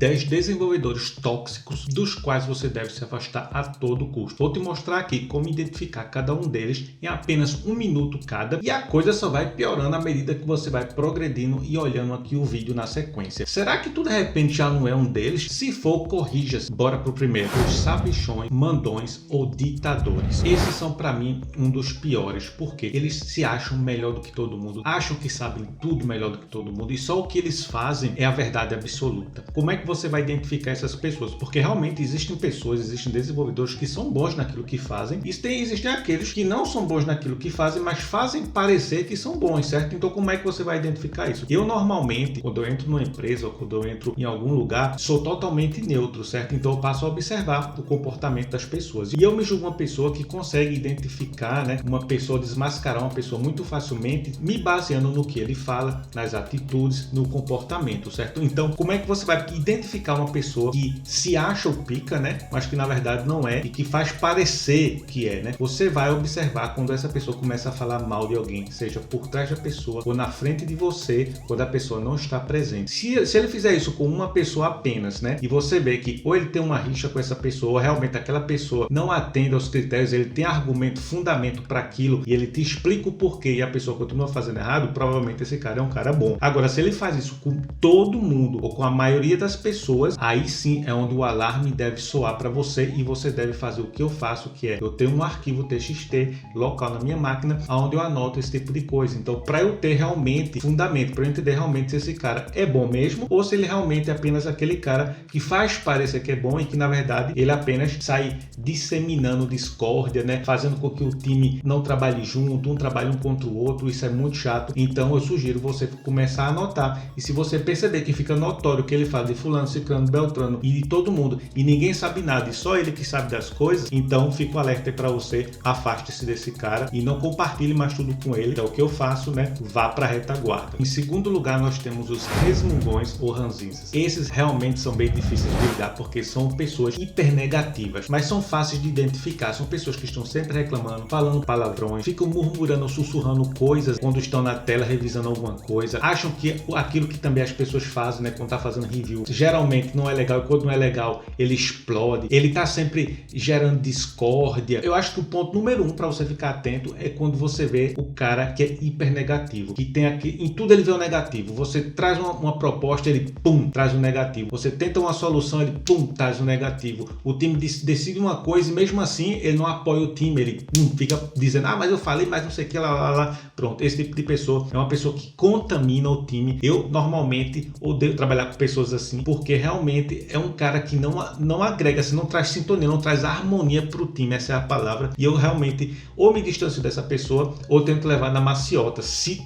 10 desenvolvedores tóxicos dos quais você deve se afastar a todo custo. Vou te mostrar aqui como identificar cada um deles em apenas 1 minuto cada, e a coisa só vai piorando à medida que você vai progredindo e olhando aqui o vídeo na sequência. Será que tu de repente já não é um deles? Se for, corrija-se. Bora pro primeiro. Os sabichões, mandões ou ditadores. Esses são para mim um dos piores, porque eles se acham melhor do que todo mundo, acham que sabem tudo melhor do que todo mundo e só o que eles fazem é a verdade absoluta. Como é que você vai identificar essas pessoas? Porque realmente existem pessoas, existem desenvolvedores que são bons naquilo que fazem e existem aqueles que não são bons naquilo que fazem, mas fazem parecer que são bons, certo? Então como é que você vai identificar isso? Eu normalmente, quando eu entro numa empresa ou quando eu entro em algum lugar, sou totalmente neutro, certo? Então eu passo a observar o comportamento das pessoas. E eu me julgo uma pessoa que consegue identificar, né, uma pessoa, desmascarar uma pessoa muito facilmente, me baseando no que ele fala, nas atitudes, no comportamento, certo? Então, como é que você vai identificar uma pessoa que se acha o pica, né, mas que na verdade não é e que faz parecer que é, né? Você vai observar quando essa pessoa começa a falar mal de alguém, seja por trás da pessoa ou na frente de você, quando a pessoa não está presente. Se ele fizer isso com uma pessoa apenas, né, e você vê que ou ele tem uma rixa com essa pessoa, ou realmente aquela pessoa não atende aos critérios, ele tem argumento, fundamento para aquilo e ele te explica o porquê e a pessoa continua fazendo errado, provavelmente esse cara é um cara bom. Agora, se ele faz isso com todo mundo ou com a maioria das pessoas, aí sim é onde o alarme deve soar para você e você deve fazer o que eu faço, que é, eu tenho um arquivo TXT local na minha máquina, onde eu anoto esse tipo de coisa. Então, para eu ter realmente fundamento, para eu entender realmente se esse cara é bom mesmo ou se ele realmente é apenas aquele cara que faz parecer que é bom e que na verdade ele apenas sai disseminando discórdia, né, fazendo com que o time não trabalhe junto, um trabalhe um contra o outro. Isso é muito chato. Então eu sugiro você começar a anotar, e se você perceber que fica notório que ele fala de fulano, ciclano, beltrano e de todo mundo e ninguém sabe nada e só ele que sabe das coisas, então fica o alerta para você, afaste-se desse cara e não compartilhe mais tudo com ele. É o que eu faço, né? Vá para a retaguarda. Em segundo lugar, nós temos os resmungões ou ranzinzas. Esses realmente são bem difíceis de lidar porque são pessoas hiper negativas, mas são fáceis de identificar. São pessoas que estão sempre reclamando, falando palavrões, ficam murmurando, sussurrando coisas quando estão na tela revisando alguma coisa, acham que aquilo que também as pessoas fazem, né, quando tá fazendo review, geralmente não é legal, e quando não é legal, ele explode, ele tá sempre gerando discórdia. Eu acho que o ponto número 1 para você ficar atento é quando você vê o cara que é hiper negativo, que tem aqui, em tudo ele vê o negativo. Você traz uma proposta, ele pum, traz o negativo. Você tenta uma solução, ele pum, traz o negativo. O time decide uma coisa e mesmo assim ele não apoia o time, ele fica dizendo, mas eu falei, mas não sei o que, lá. Pronto, esse tipo de pessoa é uma pessoa que contamina o time. Eu normalmente odeio trabalhar com pessoas assim, porque realmente é um cara que não agrega, assim, não traz sintonia, não traz harmonia pro time, essa é a palavra. E eu realmente ou me distancio dessa pessoa ou tento levar na maciota, se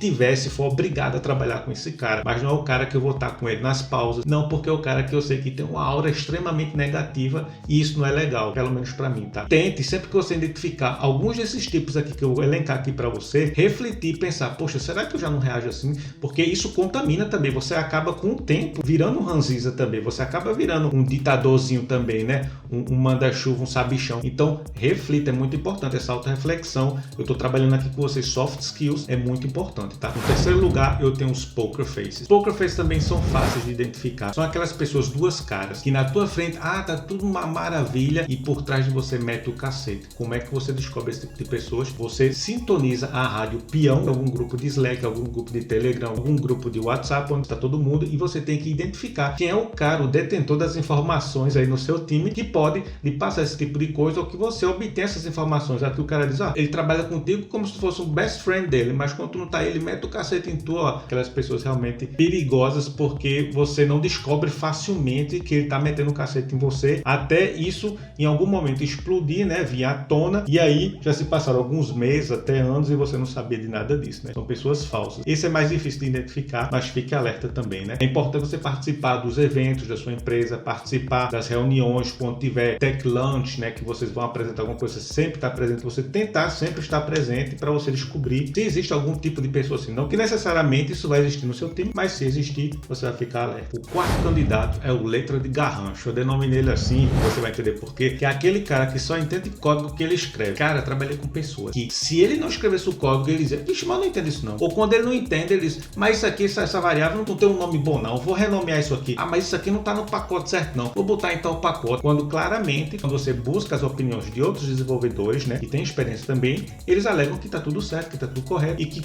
for obrigado a trabalhar com esse cara. Mas não é o cara que eu vou estar com ele nas pausas, não, porque é o cara que eu sei que tem uma aura extremamente negativa e isso não é legal, pelo menos para mim, tá? Tente, sempre que você identificar alguns desses tipos aqui que eu vou elencar aqui para você, refletir e pensar, poxa, será que eu já não reajo assim? Porque isso contamina também, você acaba com o tempo virando um ranzinza também, você acaba virando um ditadorzinho também, né? Um manda-chuva, um sabichão. Então, reflita, é muito importante essa auto-reflexão. Eu tô trabalhando aqui com vocês, soft skills, é muito importante, tá? No terceiro lugar, eu tenho os poker faces. Poker faces também são fáceis de identificar. São aquelas pessoas duas caras, que na tua frente, tá tudo uma maravilha, e por trás de você mete o cacete. Como é que você descobre esse tipo de pessoas? Você sintoniza a rádio peão, algum grupo de Slack, algum grupo de Telegram, algum grupo de WhatsApp, onde está todo mundo, e você tem que identificar quem é o cara, o detentor das informações aí no seu time, que pode lhe passar esse tipo de coisa, ou que você obtém essas informações. Aqui o cara diz, ele trabalha contigo como se fosse um best friend dele, mas quando tu não tá aí, ele mete o cacete em tu, aquelas pessoas realmente perigosas, porque você não descobre facilmente que ele tá metendo o cacete em você, até isso em algum momento explodir, né, vir à tona, e aí já se passaram alguns meses, até anos, e você não sabia de nada disso, né? São pessoas falsas. Esse é mais difícil de identificar, mas fique alerta também, né? É importante você participar dos eventos da sua empresa, participar das reuniões, quando tiver tech lunch, né, que vocês vão apresentar alguma coisa, sempre estar presente, você tentar sempre estar presente para você descobrir se existe algum tipo de pessoa assim. Não que necessariamente isso vai existir no seu time, mas se existir, você vai ficar alerta. O quarto candidato é o letra de garrancho. Eu denominei ele assim, você vai entender por quê, que é aquele cara que só entende código que ele escreve. Cara, eu trabalhei com pessoas que, se ele não escrevesse o código, ele dizia, vixe, mas eu não entendo isso não. Ou quando ele não entende, ele diz, mas isso aqui, essa variável não tem um nome bom não, vou renomear isso aqui. Mas isso aqui não tá no pacote certo não, vou botar então o pacote, quando claramente, quando você busca as opiniões de outros desenvolvedores, né, que tem experiência também, eles alegam que tá tudo certo, que tá tudo correto e que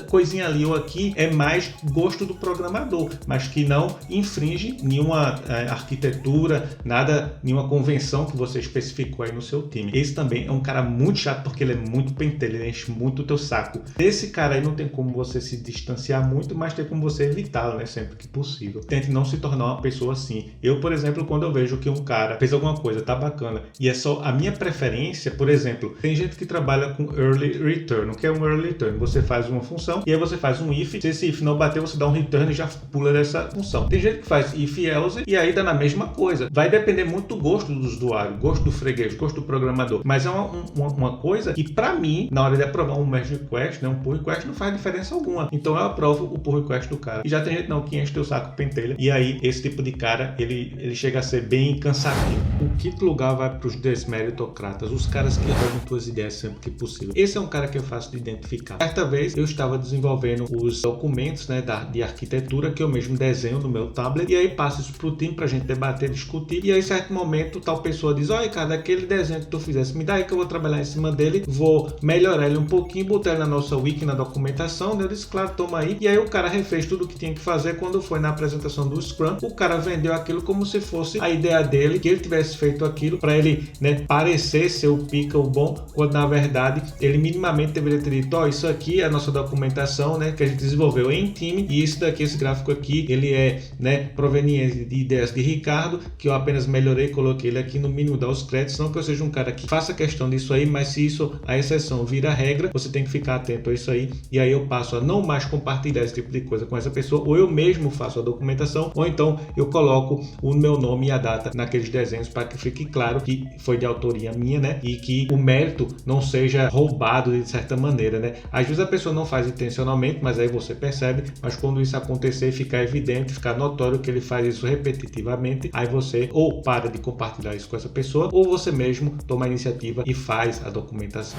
coisinha ali ou aqui é mais gosto do programador, mas que não infringe nenhuma arquitetura, nada, nenhuma convenção que você especificou aí no seu time. Esse também é um cara muito chato porque ele é muito pentelho, ele enche muito o teu saco. Desse cara aí não tem como você se distanciar muito, mas tem como você evitá-lo, né, sempre que possível. Tente não se tornar uma pessoa assim. Eu, por exemplo, quando eu vejo que um cara fez alguma coisa, tá bacana, e é só a minha preferência, por exemplo, tem gente que trabalha com early return. O que é um early return? Você faz uma função e aí você faz um if, se esse if não bater, você dá um return e já pula dessa função. Tem gente que faz if else e aí dá na mesma coisa. Vai depender muito do gosto do usuário, gosto do freguês, gosto do programador, mas é uma coisa que pra mim, na hora de aprovar um merge request, né, um pull request, não faz diferença alguma. Então eu aprovo o pull request do cara. E já tem gente não que enche teu saco pentelha. E aí esse tipo de cara, ele chega a ser bem cansativo. O quinto lugar vai para os desmeritocratas, os caras que roubam tuas ideias sempre que possível. Esse é um cara que é fácil de identificar. Certa vez eu estava desenvolvendo os documentos, né, de arquitetura que eu mesmo desenho no meu tablet, e aí passo isso pro time pra gente debater, discutir, e aí em certo momento tal pessoa diz: olha cara, aquele desenho que tu fizesse, me dá aí que eu vou trabalhar em cima dele, vou melhorar ele um pouquinho, botar ele na nossa wiki, na documentação. Eu disse: claro, toma aí. E aí o cara refez tudo o que tinha que fazer. Quando foi na apresentação do Scrum, o cara vendeu aquilo como se fosse a ideia dele, que ele tivesse feito aquilo para ele, né, parecer ser o pica, o bom, quando na verdade ele minimamente deveria ter dito: ó, isso aqui é a nossa documentação, né, que a gente desenvolveu em time, e isso daqui, esse gráfico aqui, ele é, né, proveniente de ideias de Ricardo, que eu apenas melhorei, coloquei ele aqui, no mínimo dar os créditos, não que eu seja um cara que faça questão disso aí, mas se isso, a exceção vira regra, você tem que ficar atento a isso aí, e aí eu passo a não mais compartilhar esse tipo de coisa com essa pessoa, ou eu mesmo faço a documentação, ou então eu coloco o meu nome e a data naqueles desenhos para que fique claro que foi de autoria minha, né, e que o mérito não seja roubado de certa maneira, né. Às vezes a pessoa não faz intencionalmente, mas aí você percebe, mas quando isso acontecer, ficar evidente, ficar notório que ele faz isso repetitivamente, aí você ou para de compartilhar isso com essa pessoa, ou você mesmo toma a iniciativa e faz a documentação.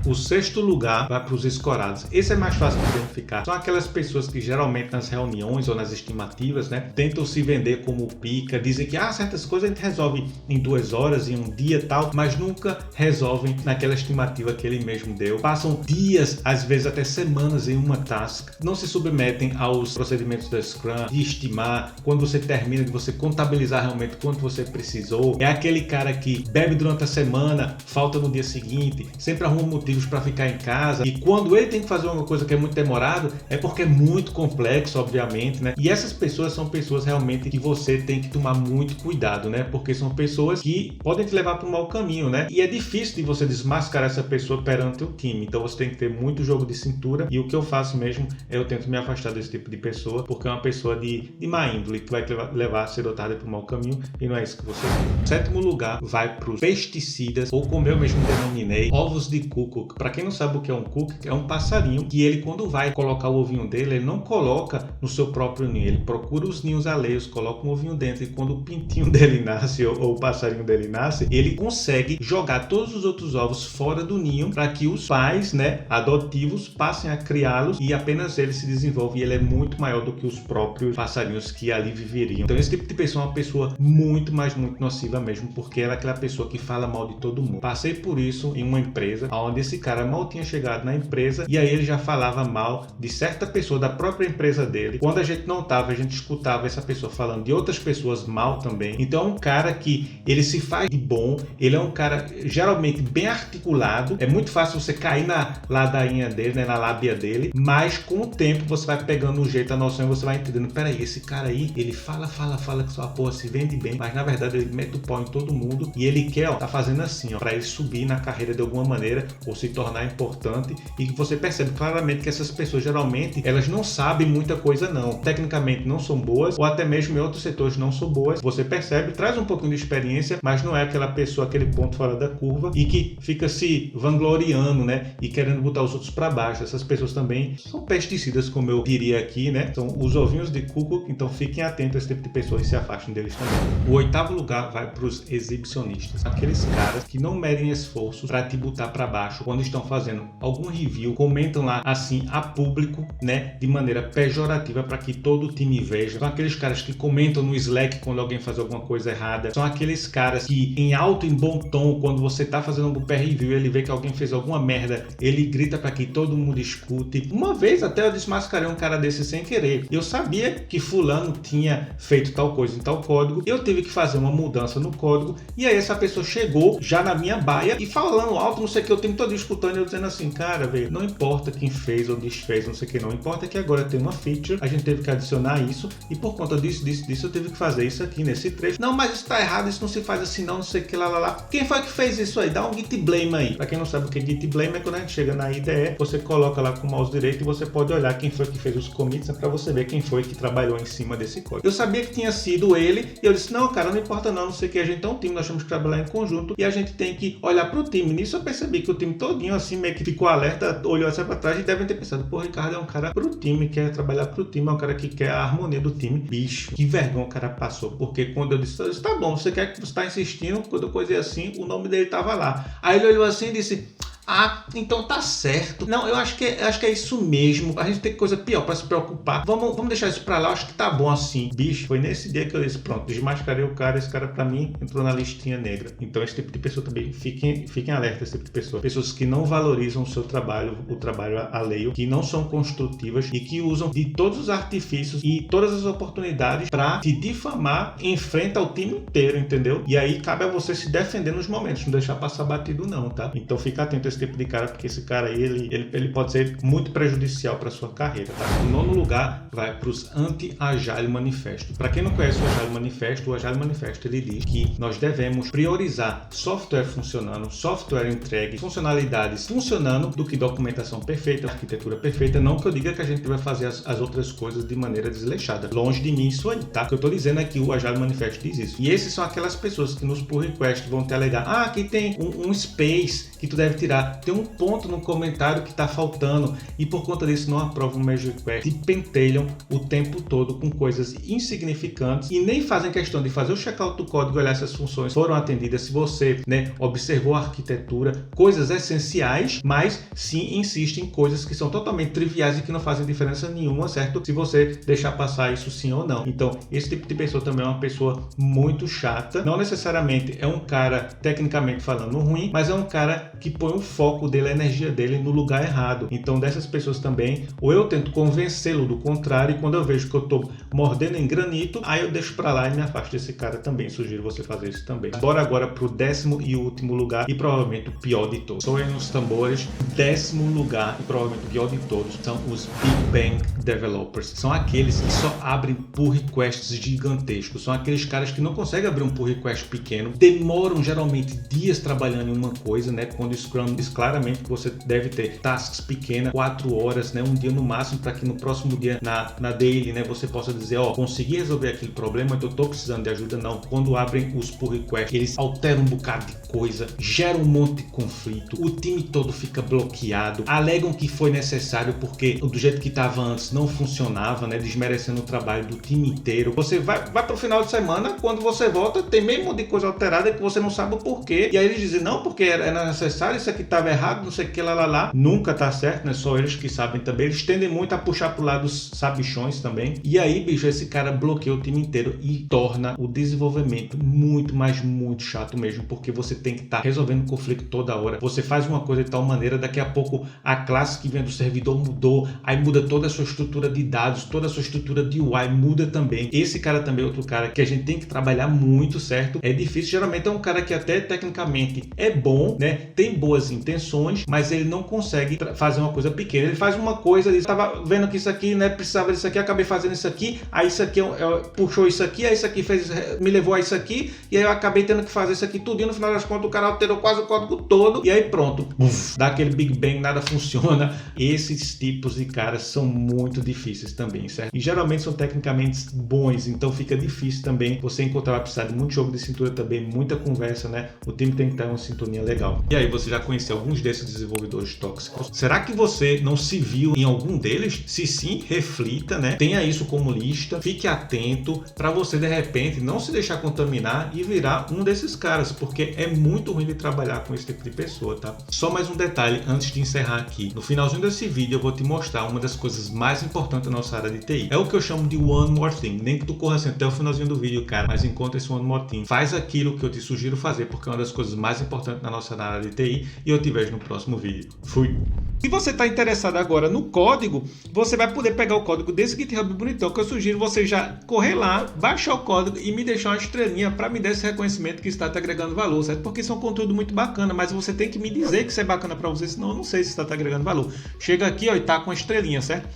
O sexto lugar vai para os escorados. Esse é mais fácil de identificar. São aquelas pessoas que geralmente nas reuniões ou nas estimativas, né, tentam se vender como pica, dizem que certas coisas a gente resolve em 2 horas, em um dia tal, mas nunca resolvem naquela estimativa que ele mesmo deu. Passam dias, às vezes até semanas em uma task, não se submetem aos procedimentos da Scrum, de estimar, quando você termina, de você contabilizar realmente quanto você precisou. É aquele cara que bebe durante a semana, falta no dia seguinte, sempre arruma motivos para ficar em casa, e quando ele tem que fazer uma coisa que é muito demorado, é porque é muito complexo, obviamente, né? E essas pessoas são pessoas realmente que você tem que tomar muito cuidado, né? Porque são pessoas que podem te levar para um mau caminho, né? E é difícil de você desmascarar essa pessoa perante o time, então você tem que ter muito jogo de cintura, e o que eu faço mesmo é eu tento me afastar desse tipo de pessoa, porque é uma pessoa de má índole, que vai te levar cedo ou tarde para um mau caminho, e não é isso que você quer. Sétimo lugar vai para os pesticidas, ou como eu mesmo denominei, ovos de cuco. Para quem não sabe o que é um cuco, é um passarinho que ele, quando vai colocar o ovinho dele, ele não coloca no seu próprio ninho, ele procura os ninhos alheios, coloca um ovinho dentro, e quando o pintinho dele nasce, ou o passarinho dele nasce, ele consegue jogar todos os outros ovos fora do ninho para que os pais, né, adotivos passem a criá-los, e apenas ele se desenvolve, e ele é muito maior do que os próprios passarinhos que ali viveriam. Então esse tipo de pessoa é uma pessoa muito, mas muito nociva mesmo, porque ela é aquela pessoa que fala mal de todo mundo. Passei por isso em uma empresa, onde esse cara mal tinha chegado na empresa, e aí ele já falava mal de certa pessoa da própria empresa dele. Quando a gente não tava, a gente escutava essa pessoa falando de outras pessoas mal também. Então é um cara que ele se faz de bom, ele é um cara geralmente bem articulado, é muito fácil você cair na ladainha dele, né, na lábia dele, mas com o tempo você vai pegando o jeito, a noção, e você vai entendendo: peraí, esse cara aí, ele fala que sua porra se vende bem, mas na verdade ele mete o pau em todo mundo, e ele quer, tá fazendo assim, pra ele subir na carreira de alguma maneira, ou se tornar importante. E que você percebe claramente que essas pessoas geralmente, elas não sabem muita coisa não, tecnicamente não são boas, ou até mesmo em outros setores não são boas. Você percebe, traz um pouquinho de experiência, mas não é aquela pessoa, aquele ponto fora da curva, e que fica se vangloriando, né, e querendo botar os outros para baixo. Essas pessoas também são pesticidas, como eu diria aqui, né, são os ovinhos de cuco. Então fiquem atentos a esse tipo de pessoas e se afastem deles também. O oitavo lugar vai para os exibicionistas, aqueles caras que não medem esforços para te botar para baixo quando estão fazendo algum review, comentam lá assim a público, né, de maneira pejorativa para que todo o time veja. São aqueles caras que comentam no Slack quando alguém faz alguma coisa errada. São aqueles caras que em alto e bom tom, quando você tá fazendo algum PR review, ele vê que alguém fez alguma merda, ele grita para que todo mundo escute. Uma vez até eu desmascarei um cara desse sem querer. Eu sabia que fulano tinha feito tal coisa em tal código, eu tive que fazer uma mudança no código, e aí essa pessoa chegou já na minha baia e falando alto, não sei o que, eu tenho todo escutando, eu dizendo assim, cara, velho, não importa quem fez ou desfez, não sei o que, não importa que agora tem uma feature, a gente teve que adicionar isso, e por conta disso, eu tive que fazer isso aqui nesse trecho. Não, mas isso tá errado, isso não se faz assim não sei o que, lá. Quem foi que fez isso aí? Dá um git blame aí. Pra quem não sabe o que é git blame, é quando a gente chega na IDE, você coloca lá com o mouse direito e você pode olhar quem foi que fez os commits, pra você ver quem foi que trabalhou em cima desse código. Eu sabia que tinha sido ele, e eu disse, não, cara, não importa não sei o que, a gente é um time, nós temos que trabalhar em conjunto, e a gente tem que olhar pro time. Nisso eu percebi que o time todinho, assim, meio que ficou alerta, olhou assim pra trás e devem ter pensado, pô, Ricardo é um cara pro time, quer trabalhar pro time, é um cara que quer a harmonia do time. Bicho, que vergonha o cara passou, porque quando eu disse, tá bom, você quer que você tá insistindo, quando eu coisei assim, o nome dele tava lá. Aí ele olhou assim e disse, ah, então tá certo. Não, eu acho que é isso mesmo. A gente tem coisa pior pra se preocupar. Vamos deixar isso pra lá, eu acho que tá bom assim. Bicho, foi nesse dia que eu disse, pronto, desmascarei o cara, esse cara pra mim entrou na listinha negra. Então esse tipo de pessoa também, fiquem alerta, esse tipo de pessoa. Pessoas que não valorizam o seu trabalho, o trabalho alheio, que não são construtivas e que usam de todos os artifícios e todas as oportunidades pra te difamar em frente ao time inteiro, entendeu? E aí cabe a você se defender nos momentos, não deixar passar batido não, tá? Então fica atento a esse tipo de cara, porque esse cara aí, ele pode ser muito prejudicial para sua carreira, tá? Em nono lugar, vai para os Anti-Agile Manifesto. Para quem não conhece o Agile Manifesto ele diz que nós devemos priorizar software funcionando, software entregue, funcionalidades funcionando, do que documentação perfeita, arquitetura perfeita. Não que eu diga que a gente vai fazer as outras coisas de maneira desleixada. Longe de mim isso aí, tá? O que eu tô dizendo é que o Agile Manifesto diz isso. E esses são aquelas pessoas que nos pull request vão te alegar, aqui tem um space que tu deve tirar, tem um ponto no comentário que tá faltando, e por conta disso não aprovam o merge request e pentelham o tempo todo com coisas insignificantes e nem fazem questão de fazer o checkout do código e olhar se as funções foram atendidas, se você, né, observou a arquitetura, coisas essenciais, mas sim insistem em coisas que são totalmente triviais e que não fazem diferença nenhuma, certo? Se você deixar passar isso sim ou não. Então, esse tipo de pessoa também é uma pessoa muito chata, não necessariamente é um cara, tecnicamente falando, ruim, mas é um cara que põe o foco dele, a energia dele no lugar errado. Então dessas pessoas também, ou eu tento convencê-lo do contrário, e quando eu vejo que eu tô mordendo em granito, aí eu deixo pra lá e me afasto desse cara também. Sugiro você fazer isso também. Bora agora pro 10º e último lugar, e provavelmente o pior de todos. Soem nos tambores. 10º lugar, e provavelmente o pior de todos, são os Big Bang Developers. São aqueles que só abrem pull requests gigantescos. São aqueles caras que não conseguem abrir um pull request pequeno, demoram geralmente dias trabalhando em uma coisa, né? Quando o Scrum diz claramente que você deve ter tasks pequenas, 4 horas, né? Um dia no máximo, para que no próximo dia, na daily, né? Você possa dizer, ó, consegui resolver aquele problema, então eu tô precisando de ajuda. Não. Quando abrem os pull requests, eles alteram um bocado de coisa, geram um monte de conflito, o time todo fica bloqueado, alegam que foi necessário porque do jeito que estava antes não funcionava, né? Desmerecendo o trabalho do time inteiro. Você vai pro final de semana, quando você volta, tem meio monte de coisa alterada que você não sabe o porquê, e aí eles dizem, não, porque era necessário, isso aqui estava errado, não sei o que, lá. Nunca tá certo, né? Só eles que sabem também. Eles tendem muito a puxar pro lado dos sabichões também. E aí, bicho, esse cara bloqueia o time inteiro e torna o desenvolvimento muito, mas muito chato mesmo, porque você tem que estar resolvendo conflito toda hora. Você faz uma coisa de tal maneira, daqui a pouco a classe que vem do servidor mudou, aí muda toda a sua estrutura de dados, toda a sua estrutura de UI muda também. Esse cara também é outro cara que a gente tem que trabalhar muito, certo? É difícil, geralmente é um cara que até tecnicamente é bom, né? Tem boas intenções, mas ele não consegue fazer uma coisa pequena. Ele faz uma coisa, ele estava vendo que isso aqui, né, precisava disso aqui, acabei fazendo isso aqui, aí isso aqui puxou isso aqui, aí isso aqui me levou a isso aqui, e aí eu acabei tendo que fazer isso aqui tudo, e no final das contas o cara alterou quase o código todo, e aí pronto, dá aquele Big Bang, nada funciona. Esses tipos de caras são muito difíceis também, certo? E geralmente são tecnicamente bons, então fica difícil também você encontrar, vai precisar de muito jogo de cintura também, muita conversa, né? O time tem que ter uma sintonia legal. E aí você já conheceu conhece alguns desses desenvolvedores tóxicos? Será que você não se viu em algum deles? Se sim, reflita, né? Tenha isso como lista, fique atento para você de repente não se deixar contaminar e virar um desses caras, porque é muito ruim de trabalhar com esse tipo de pessoa, tá? Só mais um detalhe antes de encerrar aqui. No finalzinho desse vídeo eu vou te mostrar uma das coisas mais importantes da nossa área de TI. É o que eu chamo de One More Thing. Nem que tu corra assim até o finalzinho do vídeo, cara, mas encontra esse One More Thing. Faz aquilo que eu te sugiro fazer, porque é uma das coisas mais importantes na nossa área de TI, e eu te vejo no próximo vídeo. Fui! Se você está interessado agora no código, você vai poder pegar o código desse GitHub bonitão, que eu sugiro você já correr lá, baixar o código e me deixar uma estrelinha para me dar esse reconhecimento que está te agregando valor, certo? Porque isso é um conteúdo muito bacana, mas você tem que me dizer que isso é bacana para você, senão eu não sei se está te agregando valor. Chega aqui, ó, e tá com a estrelinha, certo?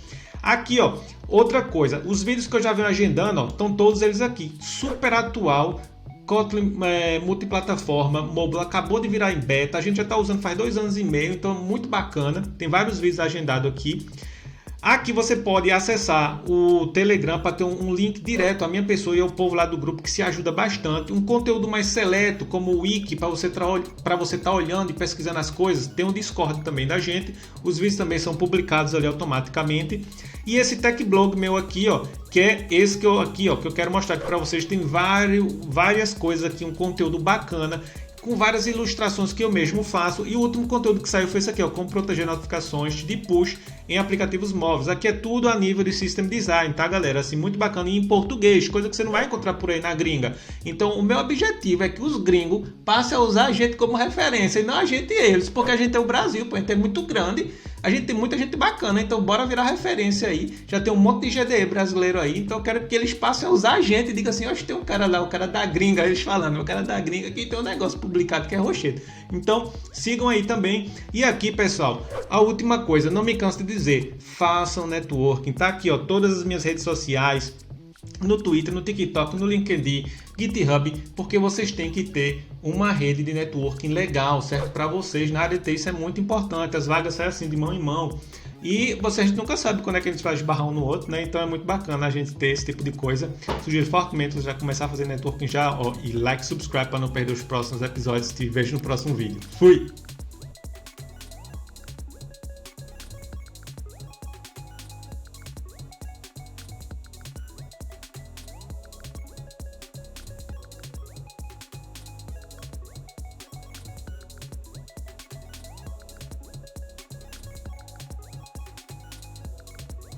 Aqui, ó, outra coisa, os vídeos que eu já venho agendando, ó, estão todos eles aqui, super atual. Kotlin multiplataforma, mobile, acabou de virar em beta, a gente já está usando faz 2 anos e meio, então muito bacana, tem vários vídeos agendados aqui. Aqui você pode acessar o Telegram para ter um link direto à minha pessoa e ao povo lá do grupo, que se ajuda bastante. Um conteúdo mais seleto, como o Wiki, para você estar olhando e pesquisando as coisas. Tem o Discord também da gente. Os vídeos também são publicados ali automaticamente. E esse tech blog meu aqui, ó, que é esse que eu quero mostrar aqui para vocês. Tem várias coisas aqui, um conteúdo bacana, com várias ilustrações que eu mesmo faço. E o último conteúdo que saiu foi esse aqui, ó, como proteger notificações de push em aplicativos móveis. Aqui é tudo a nível de System Design, tá, galera? Assim, muito bacana, e em português, coisa que você não vai encontrar por aí na gringa. Então, o meu objetivo é que os gringos passem a usar a gente como referência, e não a gente eles, porque a gente é o Brasil, pô, a gente é muito grande, a gente tem muita gente bacana, então bora virar referência aí. Já tem um monte de GDE brasileiro aí, então eu quero que eles passem a usar a gente e digam assim, ó, tem um cara lá, o cara da gringa, eles falando, o cara da gringa aqui tem um negócio publicado que é rochedo. Então, sigam aí também. E aqui, pessoal, a última coisa, não me canso de dizer, façam networking, tá aqui, ó, todas as minhas redes sociais, no Twitter, no TikTok, no LinkedIn, GitHub, porque vocês têm que ter uma rede de networking legal, certo? Para vocês, na área de TI, isso é muito importante, as vagas saem assim de mão em mão, e vocês nunca sabem quando é que a gente vai esbarrar um no outro, né? Então é muito bacana a gente ter esse tipo de coisa. Sugiro fortemente você já começar a fazer networking já, ó, e like, subscribe para não perder os próximos episódios. Te vejo no próximo vídeo. Fui!